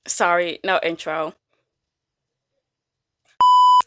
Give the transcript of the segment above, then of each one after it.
Sorry, no intro.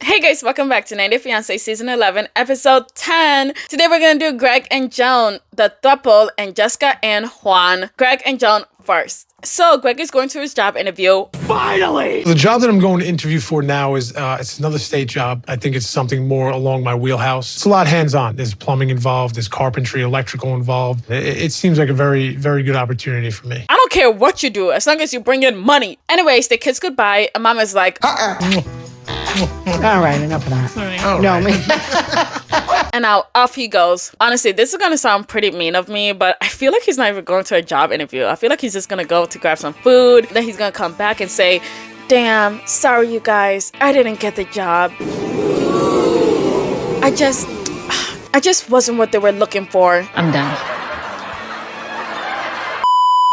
Hey guys, welcome back to 90 Fiance Season 11, Episode 10. Today we're gonna do Greg and Joan, the throuple, and Jessica and Juan. Greg and Joan first. So Greg is going to his job interview. Finally! The job that I'm going to interview for now is it's another state job. I think it's something more along my wheelhouse. It's a lot hands-on. There's plumbing involved, there's carpentry, electrical involved. It seems like a very, very good opportunity for me. I don't care what you do, as long as you bring in money. Anyways, they kiss goodbye, and Mama's like, All right, enough of that. Sorry. No, me. And now off he goes. Honestly, this is gonna sound pretty mean of me, but I feel like he's not even going to a job interview. I feel like he's just gonna go to grab some food. Then he's gonna come back and say, damn, sorry you guys, I didn't get the job. I just wasn't what they were looking for. I'm done.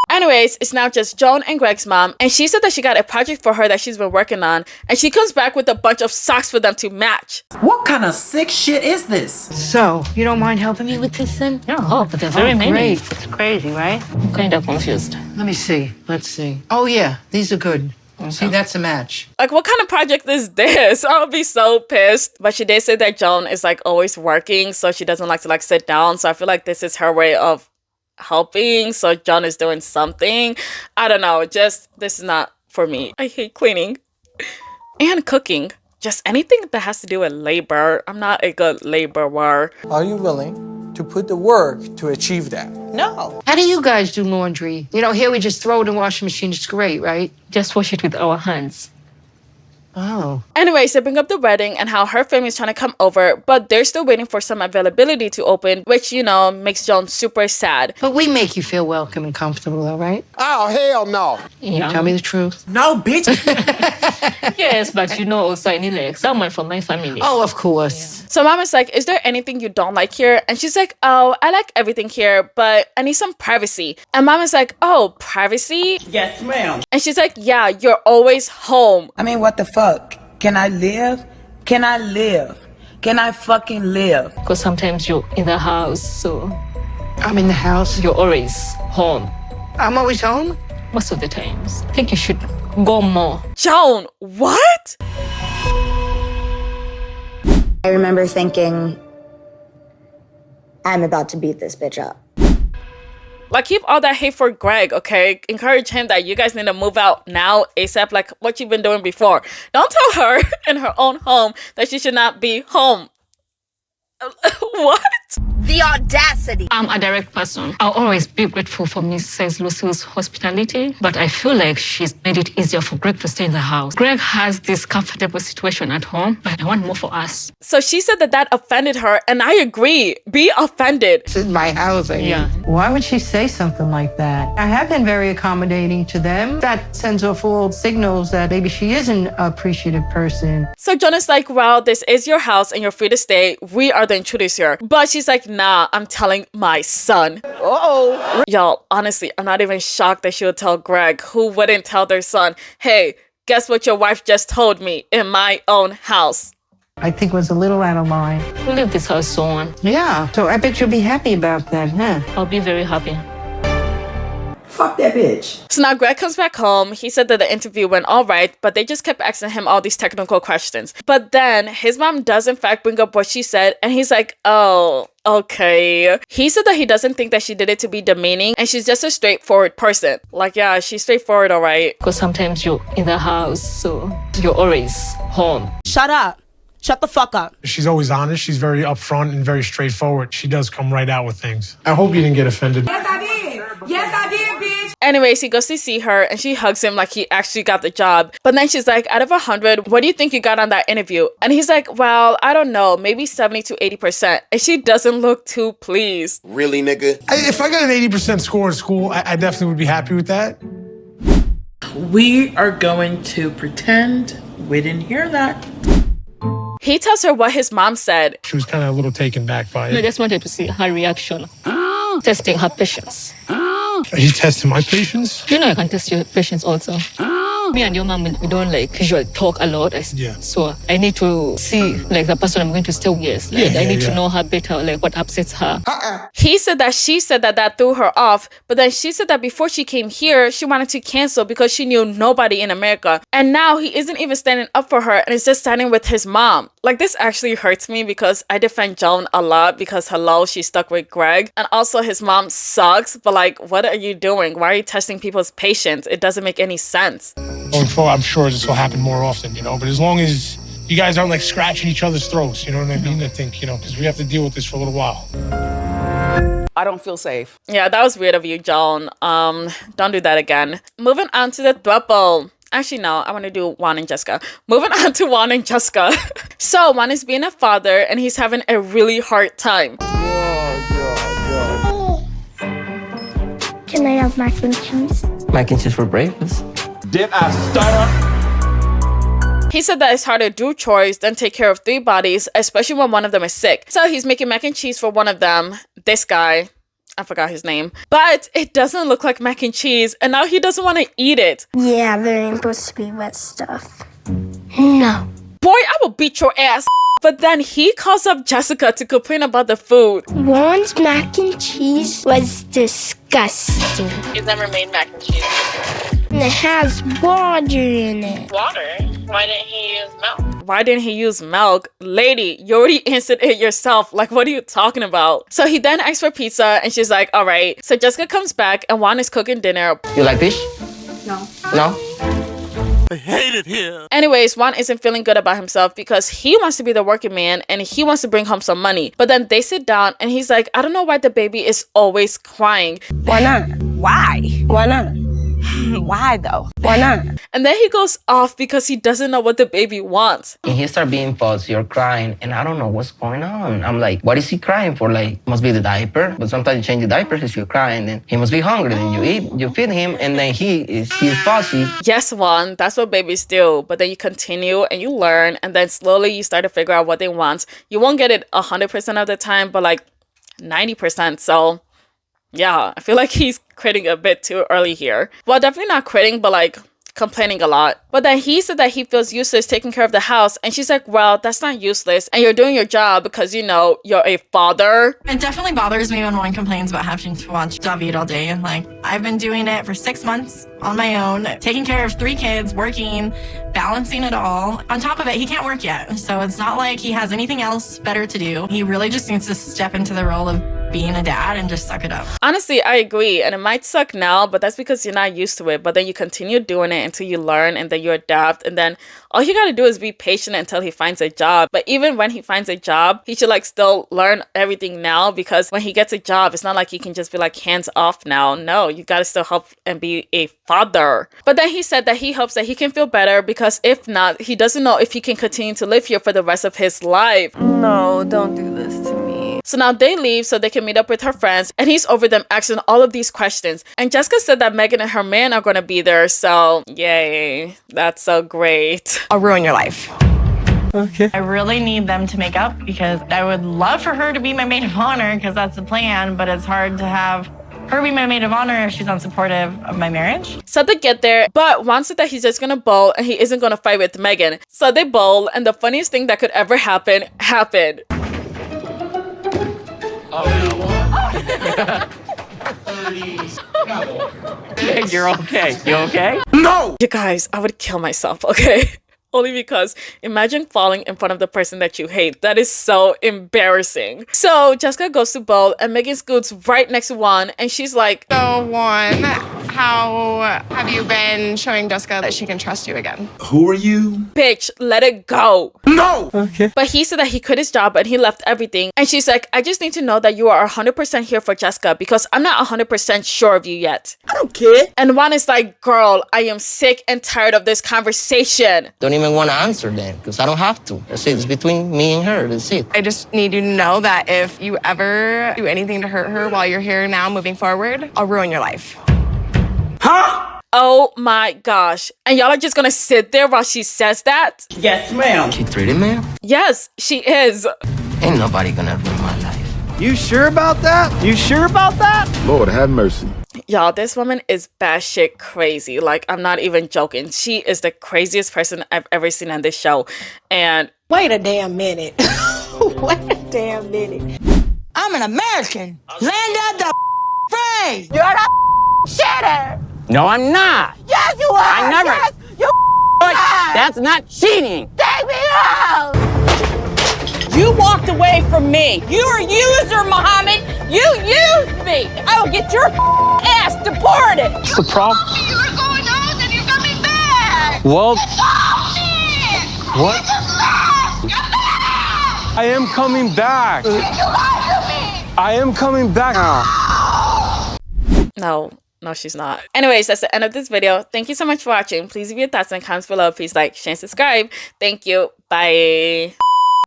Anyways, it's now just Joan and Greg's mom, and she said that she got a project for her that she's been working on, and she comes back with a bunch of socks for them to match. What kind of sick shit is this? So, you don't mind helping me with this then? No, but they're very many. Great. It's crazy, right? I'm kind of confused. Let me see. Let's see. Oh, yeah. These are good. See, that's a match. Like, what kind of project is this? I'll be so pissed. But she did say that Joan is, like, always working, so she doesn't like to, like, sit down. So I feel like this is her way of helping. So Joan is doing something. I don't know. Just, this is not for me. I hate cleaning and cooking. Just anything that has to do with labor. I'm not a good laborer. Are you willing to put the work to achieve that? No. How do you guys do laundry? You know, here we just throw it in the washing machine. It's great, right? Just wash it with our hands. Oh. Anyways, they bring up the wedding and how her family is trying to come over, but they're still waiting for some availability to open, which, you know, makes Joan super sad. But we make you feel welcome and comfortable, all right? Oh, hell no. Yeah. Tell me the truth. No, bitch. Yes, but you know, also I need like someone from my family. Oh, of course. So Mama's like, is there anything you don't like here? And she's like, oh, I like everything here, but I need some privacy. And Mama's like, oh, privacy? Yes, ma'am. And she's like, yeah, you're always home. I mean, what the fuck? Can I live? Can I live? Can I fucking live? Because sometimes you're in the house, so I'm in the house. you're always home. I'm always home? Most of the times. I think you should go more. Joan, what? I remember thinking, I'm about to beat this bitch up. Like, keep all that hate for Greg, okay? Encourage him that you guys need to move out now, ASAP, like what you've been doing before. Don't tell her in her own home that she should not be home. What? The audacity! I'm a direct person. I'll always be grateful for Mrs. Lucille's hospitality, but I feel like she's made it easier for Greg to stay in the house. Greg has this comfortable situation at home, but I want more for us. So she said that that offended her, and I agree. Be offended. This is my house. Yeah. Why would she say something like that? I have been very accommodating to them. That sends off all signals that maybe she is an appreciative person. So Joan is like, well, this is your house and you're free to stay. We are the intruders here. But she's like, nah, I'm telling my son. Uh-oh. Y'all, honestly, I'm not even shocked that she would tell Greg. Who wouldn't tell their son, hey, guess what your wife just told me in my own house? I think was a little out of line. We leave this house soon. Yeah, so I bet you'll be happy about that, huh? I'll be very happy. Fuck that bitch. So now Greg comes back home. He said that the interview went all right, but they just kept asking him all these technical questions. But then his mom does in fact bring up what she said, and he's like, oh, okay. He said that he doesn't think that she did it to be demeaning, and she's just a straightforward person. Like, yeah, she's straightforward, all right. Because sometimes you're in the house, so you're always home. Shut up. Shut the fuck up. She's always honest. She's very upfront and very straightforward. She does come right out with things. I hope you didn't get offended. Yes, I did. Yes, I did, bitch. Anyways, he goes to see her and she hugs him like he actually got the job. But then she's like, out of 100, what do you think you got on that interview? And he's like, well, I don't know, maybe 70 to 80%. And she doesn't look too pleased. Really, nigga? If I got an 80% score at school, I definitely would be happy with that. We are going to pretend we didn't hear that. He tells her what his mom said. She was kind of a little taken back by I it. just wanted to see her reaction. Testing her patience. Are you testing my patience? You know I can test your patience also. Me and your mom, we don't like usually talk a lot. So I need to see like the person I'm going to stay with. Like, I need to know her better, like what upsets her. He said that she said that threw her off, but then she said that before she came here, she wanted to cancel because she knew nobody in America. And now he isn't even standing up for her and is just standing with his mom. Like, this actually hurts me because I defend Joan a lot because hello, she's stuck with Greg. And also his mom sucks, but like, what are you doing? Why are you testing people's patience? It doesn't make any sense. Going forward, I'm sure this will happen more often, you know, but as long as you guys aren't like scratching each other's throats, you know what I mean? I think, you know, because we have to deal with this for a little while. I don't feel safe. Yeah, that was weird of you, Joan. Don't do that again. Moving on to the throuple. Actually, no, I want to do Juan and Jessica. Moving on to Juan and Jessica. So, Juan is being a father and he's having a really hard time. Can I have mac and cheese? Mac and cheese for breakfast? Did I stutter? He said that it's hard to do chores than take care of 3 bodies, especially when one of them is sick. So he's making mac and cheese for one of them, this guy. I forgot his name. But it doesn't look like mac and cheese, and now he doesn't want to eat it. Yeah, there ain't supposed to be wet stuff. No. Boy, I will beat your ass. But then he calls up Jessica to complain about the food. Juan's mac and cheese was disgusting. He's never made mac and cheese. And it has water in it. Water? Why didn't he use milk? Why didn't he use milk? Lady, you already answered it yourself. Like, what are you talking about? So he then asks for pizza and she's like, all right. So Jessica comes back and Juan is cooking dinner. You like fish? No. No? I hate it here. Anyways, Juan isn't feeling good about himself because he wants to be the working man and he wants to bring home some money. But then they sit down and he's like, I don't know why the baby is always crying. Why not? Why? Why not? Why though? Why not? And then he goes off because he doesn't know what the baby wants. And he start being fussy or crying, and I don't know what's going on. I'm like, what is he crying for? Like, must be the diaper. But sometimes you change the diaper, he's still crying, and he must be hungry. Then you eat, you feed him, and then he's fussy. Yes, Juan, that's what babies do. But then you continue and you learn, and then slowly you start to figure out what they want. You won't get it 100% of the time, but like 90%. So yeah, I feel like he's quitting a bit too early here. Well, definitely not quitting, but like complaining a lot. But then he said that he feels useless taking care of the house. And she's like, well, that's not useless. And you're doing your job because, you know, you're a father. It definitely bothers me when one complains about having to watch David all day. Like, I've been doing it for 6 months on my own, taking care of 3 kids, working, balancing it all. On top of it, he can't work yet. So it's not like he has anything else better to do. He really just needs to step into the role of being a dad and just suck it up. Honestly, I agree. And it might suck now, but that's because you're not used to it. But then you continue doing it until you learn and then you adapt. And then all you got to do is be patient until he finds a job. But even when he finds a job, he should like still learn everything now, because when he gets a job, it's not like he can just be like hands off now. No, you got to still help and be a father. But then he said that he hopes that he can feel better, because if not, he doesn't know if he can continue to live here for the rest of his life. No, don't do this to me. So now they leave so they can meet up with her friends, and he's over them asking all of these questions. And Jessica said that Megan and her man are going to be there, so yay, that's so great. I'll ruin your life. Okay. I really need them to make up, because I would love for her to be my maid of honor, because that's the plan, but it's hard to have her be my maid of honor if she's unsupportive of my marriage. So they get there, but Juan said that he's just gonna bowl and he isn't gonna fight with Megan. So they bowl, and the funniest thing that could ever happen happened. You're okay. You okay? No! You guys, I would kill myself, okay? Only because imagine falling in front of the person that you hate. That is so embarrassing. So Jessica goes to bowl and Megan scoots right next to Juan, and she's like, So Juan, how have you been showing Jessica that she can trust you again? Who are you? bitch, let it go. No! Okay. But he said that he quit his job and he left everything. And she's like, I just need to know that you are 100% here for Jessica, because I'm not 100% sure of you yet. I don't care. And Juan is like, girl, I am sick and tired of this conversation. Don't even want to answer then, because I don't have to. That's it. It's between me and her. That's it. I just need you to know that if you ever do anything to hurt her while you're here now moving forward, I'll ruin your life. Huh? Oh my gosh. And y'all are just gonna sit there while she says that? Yes, ma'am. She treated me? Yes, she is. Ain't nobody gonna ruin my life. You sure about that? You sure about that? Lord, have mercy. Y'all, this woman is batshit crazy. Like, I'm not even joking. She is the craziest person I've ever seen on this show. And wait a damn minute. Wait a damn minute. I'm an American. Land of the free. You're a shitter. No, I'm not. Yes, you are. I never. Yes, you That's not cheating. take me out. You walked away from me. You're a user, Muhammad. You used me. I will get your ass deported. What's the problem? You were going out and you're coming back. Well, It's bullshit. what? You just left. Come back. I am coming back. You lied to me. I am coming back now. no, she's not. Anyways, that's the end of this video. Thank you so much for watching. Please leave your thoughts in the comments below. Please like, share, and subscribe. Thank you. Bye.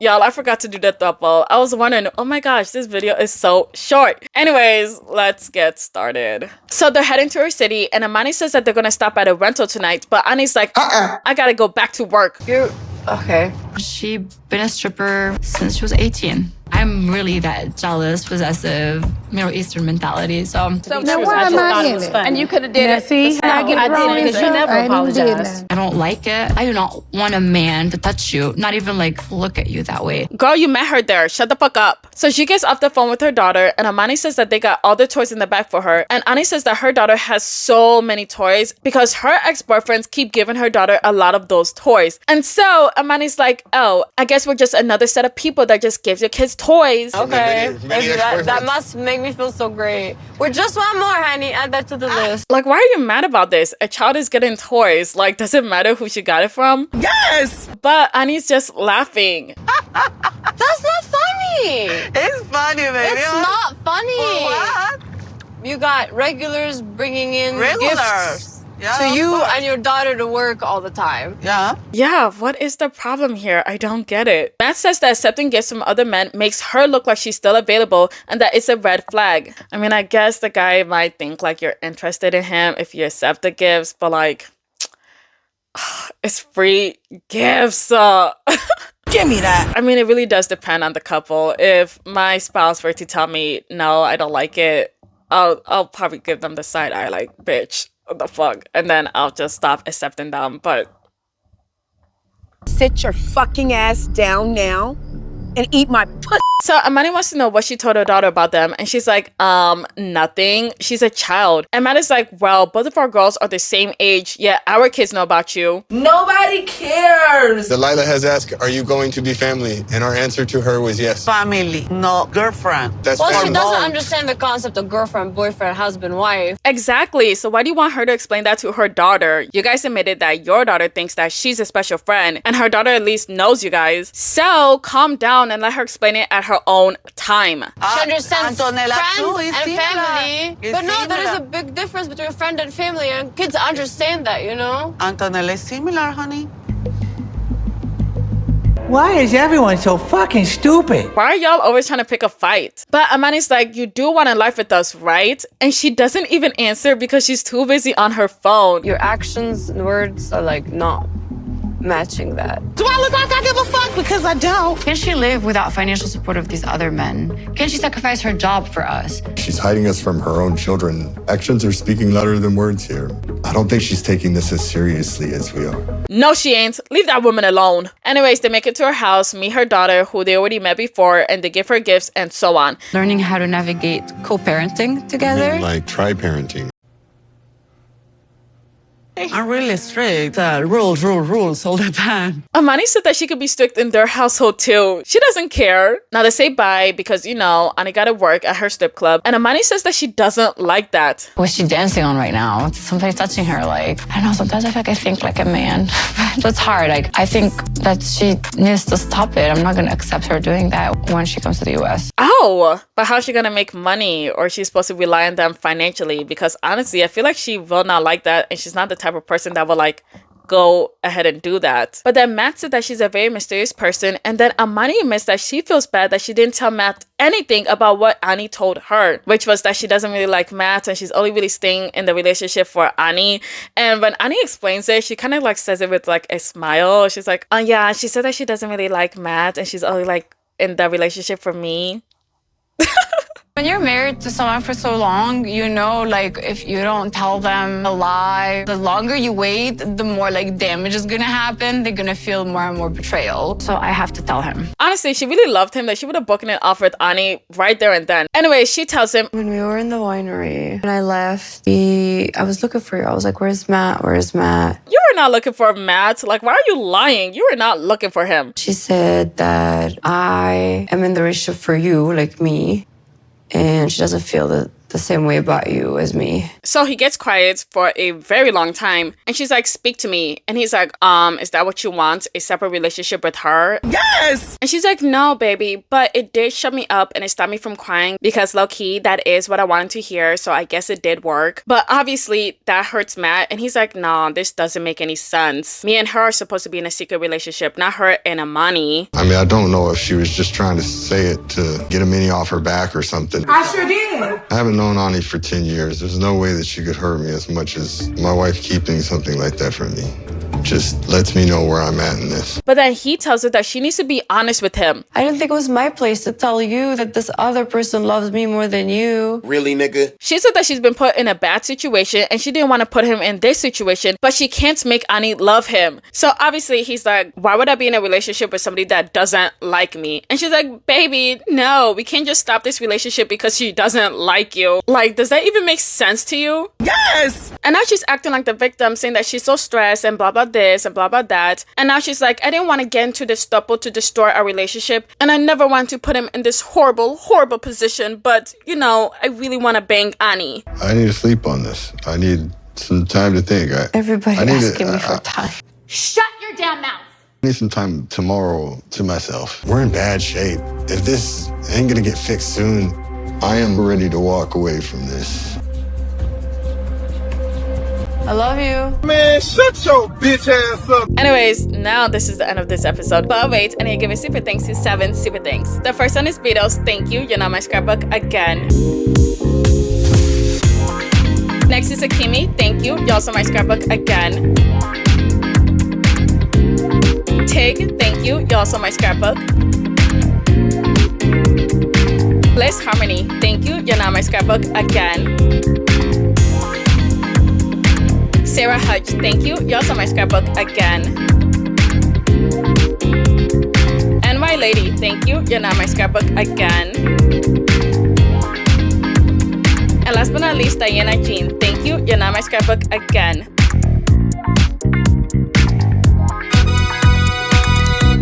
Y'all, I forgot to do the throuple. I was wondering, oh my gosh, this video is so short. Anyways, let's get started. So they're heading to her city, and Amani says that they're gonna stop at a rental tonight, but Annie's like, I gotta go back to work. You're okay. She been a stripper since she was 18. I'm really that jealous, possessive, Middle Eastern mentality. So Now why am I in it? and you could have did it. See, I get wrong because you stuff. never I didn't do apologized. I don't like it. I do not want a man to touch you, not even like look at you that way. Girl, you met her there. Shut the fuck up. So she gets off the phone with her daughter, and Amani says that they got all the toys in the back for her. And Annie says that her daughter has so many toys because her ex-boyfriends keep giving her daughter a lot of those toys. And so Amani's like, oh, I guess we're just another set of people that just gives your kids toys. Okay, that must make me feel so great. We're just one more, honey. Add that to the list. Like, why are you mad about this? A child is getting toys. Like, does it matter who she got it from? Yes! But Annie's just laughing. That's not funny. It's funny, baby. It's not funny. What? You got regulars bringing in Regulars. gifts Yeah, to of you course. and your daughter to work all the time. Yeah. Yeah, what is the problem here? I don't get it. Matt says that accepting gifts from other men makes her look like she's still available and that it's a red flag. I mean, I guess the guy might think like you're interested in him if you accept the gifts, but like, it's free gifts. Give me that. I mean, it really does depend on the couple. If my spouse were to tell me, no, I don't like it, I'll probably give them the side eye like, bitch, what the fuck? And then I'll just stop accepting them. But Sit your fucking ass down now and eat my pussy. so Amani wants to know what she told her daughter about them, and she's like, nothing. She's a child. And Matt is like, well, both of our girls are the same age, yet our kids know about you. Nobody cares. Delilah has asked, are you going to be family? And our answer to her was yes. Family, no girlfriend. That's Well, she family. doesn't understand the concept of girlfriend, boyfriend, husband, wife. Exactly. So why do you want her to explain that to her daughter? You guys admitted that your daughter thinks that she's a special friend, and her daughter at least knows you guys. So calm down and let her explain it at her own time. She understands Antonella too friend is and similar. family. Is But no, there is a similar. big difference between friend and family, and kids understand that, you know? Antonella is similar, honey. Why is everyone so fucking stupid? Why are y'all always trying to pick a fight? But Amani's like, you do want to life with us, right? And she doesn't even answer because she's too busy on her phone. Your actions and words are like not matching that. Do I look like I give a fuck? Because I don't. Can she live without financial support of these other men? Can she sacrifice her job for us? She's hiding us from her own children. Actions are speaking louder than words here. I don't think she's taking this as seriously as we are. No, she ain't. Leave that woman alone. Anyways, they make it to her house, meet her daughter, who they already met before, and they give her gifts and so on. Learning how to navigate co-parenting together. Like tri-parenting. I'm really strict. Rules all the time. Amani said that she could be strict in their household too. She doesn't care. Now they say bye because, you know, Ani gotta work at her strip club. And Amani says that she doesn't like that. What's she dancing on right now? Somebody touching her, like, I don't know, sometimes I feel like I think like a man. That's hard. Like, I think that she needs to stop it. I'm not gonna accept her doing that when she comes to the US. Oh, but how's she gonna make money? Or she's supposed to rely on them financially? Because honestly, I feel like she will not like that, and she's not the type of person that will like go ahead and do that. But then Matt said that she's a very mysterious person, and then Amani admits that she feels bad that she didn't tell Matt anything about what Ani told her, which was that she doesn't really like Matt and she's only really staying in the relationship for Ani. And when Ani explains it, she kind of like says it with like a smile. She's like, oh yeah, she said that she doesn't really like Matt and she's only like in the relationship for me. When you're married to someone for so long, you know, like, if you don't tell them a lie, the longer you wait, the more, like, damage is gonna happen. They're gonna feel more and more betrayal. So I have to tell him. Honestly, she really loved him that she would have broken it off with Ani right there and then. Anyway, she tells him, when we were in the winery and I left, I was looking for you. I was like, where's Matt? Where's Matt? You were not looking for Matt. Like, why are you lying? You were not looking for him. She said that I am in the relationship for you, like me, and she doesn't feel the same way about you as me. So he gets quiet for a very long time, and she's like, speak to me. And he's like, is that what you want? A separate relationship with her? Yes! And she's like, no, baby, but it did shut me up and it stopped me from crying because low-key, that is what I wanted to hear, so I guess it did work. But obviously, that hurts Matt, and he's like, no, this doesn't make any sense. Me and her are supposed to be in a secret relationship, not her and Amani. I mean, I don't know if she was just trying to say it to get a mini off her back or something. I sure did. I haven't known Ani for 10 years. There's no way that she could hurt me as much as my wife keeping something like that from me. Just lets me know where I'm at in this. But then he tells her that she needs to be honest with him. I didn't think it was my place to tell you that this other person loves me more than you. Really, nigga? She said that she's been put in a bad situation and she didn't want to put him in this situation, but she can't make Ani love him. So obviously he's like, why would I be in a relationship with somebody that doesn't like me? And she's like, baby, no, we can't just stop this relationship because she doesn't like you. Like, does that even make sense to you? Yes! And now she's acting like the victim, saying that she's so stressed and blah blah this and blah blah that. And now she's like, I didn't want to get into this throuple to destroy our relationship, and I never want to put him in this horrible position, but you know, I really want to bang Ani. I need to sleep on this. I need some time to think. Everybody asking me for time. Shut your damn mouth. I need some time tomorrow to myself. We're in bad shape. If this ain't gonna get fixed soon, I am ready to walk away from this. I love you. Man, shut your bitch ass up. Anyways, now this is the end of this episode. But wait, I need to give a super thanks to 7 super thanks. The first one is Beatles. Thank you. You're not my scrapbook again. Next is Akimi. Thank you. You're also my scrapbook again. Tig. Thank you. You're also my scrapbook. Bliss Harmony. Thank you. You're not my scrapbook again. Sarah Hutch, thank you. You're also my scrapbook again. NY Lady, thank you. You're not my scrapbook again. And last but not least, Diana Jean, thank you. You're not my scrapbook again.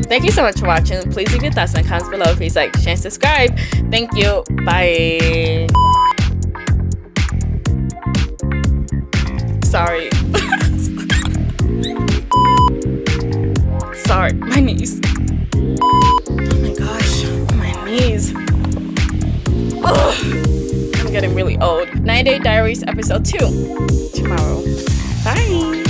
Thank you so much for watching. Please leave your thoughts in the comments below. Please like, share, and subscribe. Thank you. Bye. Sorry. Sorry, my knees. Oh my gosh, my knees. Ugh. I'm getting really old. 90 Day Diaries episode 2 tomorrow. Bye.